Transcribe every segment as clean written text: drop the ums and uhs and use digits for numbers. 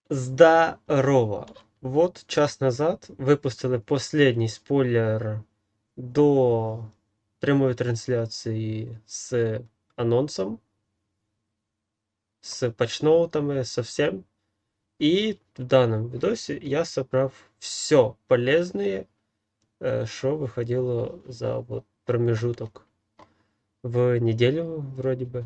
Здорово! Вот час назад выпустили последний спойлер до прямой трансляции с анонсом, с патчноутами, со всем. И в данном видосе я собрав все полезное, що виходило за вот промежуток в неделю вроде бы.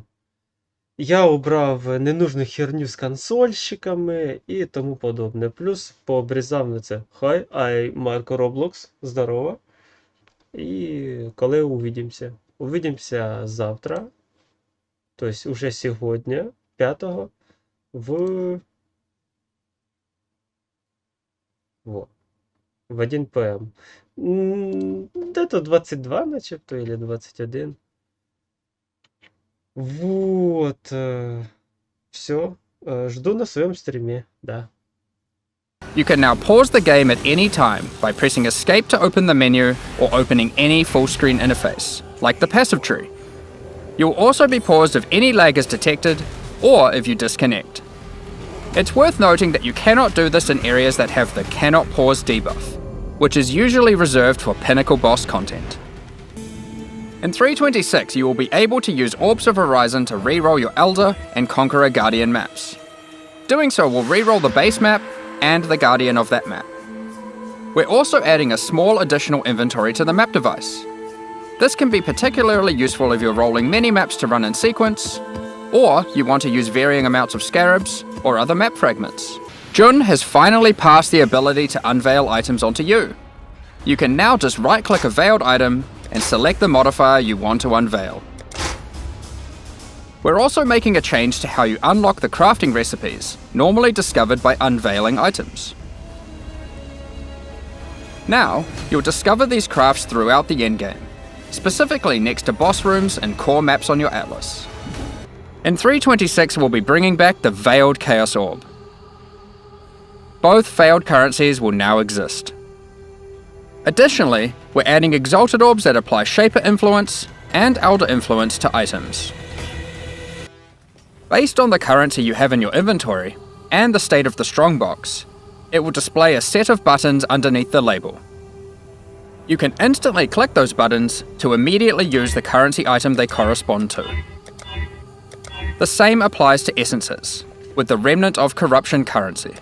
Я убрав ненужну херню з консольщиками і тому подобне. Плюс пообрізав на це. Хай, ай, Марко Роблокс, здорово. І коли увидимося? Увидимося завтра. Тобто уже сьогодні, 5-го, во, в 1 п.м. Де-то 22 начебто, или 21. Вот. Все. Жду на своем стриме, да. You can now pause the game at any time by pressing escape to open the menu or opening any full-screen interface, like the passive tree. You'll also be paused if any lag is detected or if you disconnect. It's worth noting that you cannot do this in areas that have the cannot pause debuff, which is usually reserved for pinnacle boss content. In 3.26 you will be able to use Orbs of Horizon to reroll your Elder and Conqueror Guardian maps. Doing so will reroll the base map and the Guardian of that map. We're also adding a small additional inventory to the map device. This can be particularly useful if you're rolling many maps to run in sequence, or you want to use varying amounts of scarabs or other map fragments. Jun has finally passed the ability to unveil items onto you. You can now just right-click a veiled item and select the modifier you want to unveil. We're also making a change to how you unlock the crafting recipes, normally discovered by unveiling items. Now, you'll discover these crafts throughout the endgame, specifically next to boss rooms and core maps on your atlas. In 3.26 we'll be bringing back the Veiled Chaos Orb. Both failed currencies will now exist. Additionally, we're adding Exalted Orbs that apply Shaper Influence and Elder Influence to items. Based on the currency you have in your inventory and the state of the strongbox, it will display a set of buttons underneath the label. You can instantly click those buttons to immediately use the currency item they correspond to. The same applies to essences, with the Remnant of Corruption currency.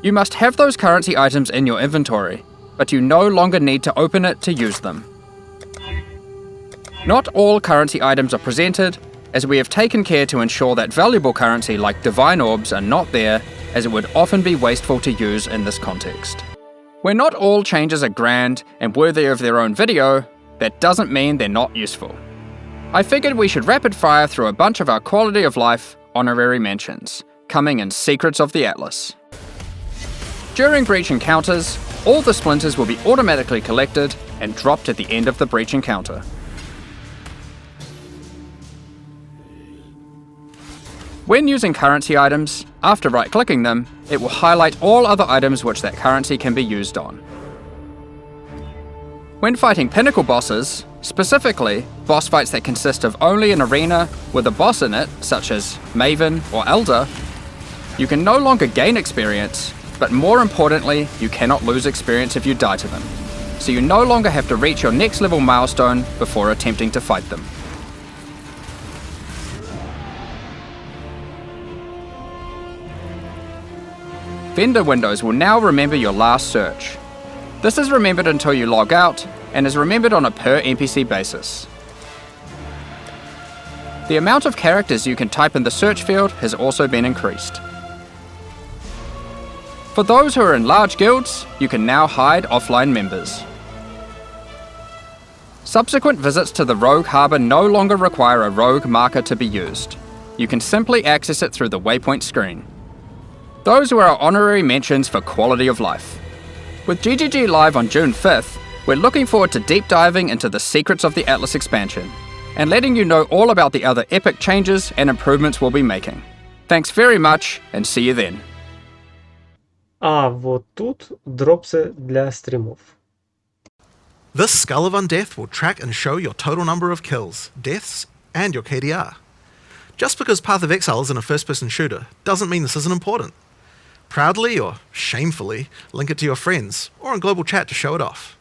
You must have those currency items in your inventory, but you no longer need to open it to use them. Not all currency items are presented, as we have taken care to ensure that valuable currency like Divine Orbs are not there, as it would often be wasteful to use in this context. Where not all changes are grand and worthy of their own video, that doesn't mean they're not useful. I figured we should rapid fire through a bunch of our quality of life honorary mentions, coming in Secrets of the Atlas. During breach encounters, all the splinters will be automatically collected and dropped at the end of the breach encounter. When using currency items, after right-clicking them, it will highlight all other items which that currency can be used on. When fighting pinnacle bosses, specifically boss fights that consist of only an arena with a boss in it, such as Maven or Elder, you can no longer gain experience, but more importantly, you cannot lose experience if you die to them. So you no longer have to reach your next level milestone before attempting to fight them. Vendor windows will now remember your last search. This is remembered until you log out, and is remembered on a per NPC basis. The amount of characters you can type in the search field has also been increased. For those who are in large guilds, you can now hide offline members. Subsequent visits to the Rogue Harbour no longer require a rogue marker to be used. You can simply access it through the waypoint screen. Those were our honorary mentions for quality of life. With GGG Live on June 5th, we're looking forward to deep diving into the Secrets of the Atlas expansion, and letting you know all about the other epic changes and improvements we'll be making. Thanks very much, and see you then. А вот тут дропсы для стримов. This Skull of Undeath will track and show your total number of kills, deaths, and your KDR. Just because Path of Exile is in a first-person shooter doesn't mean this isn't important. Proudly or shamefully, link it to your friends, or in global chat to show it off.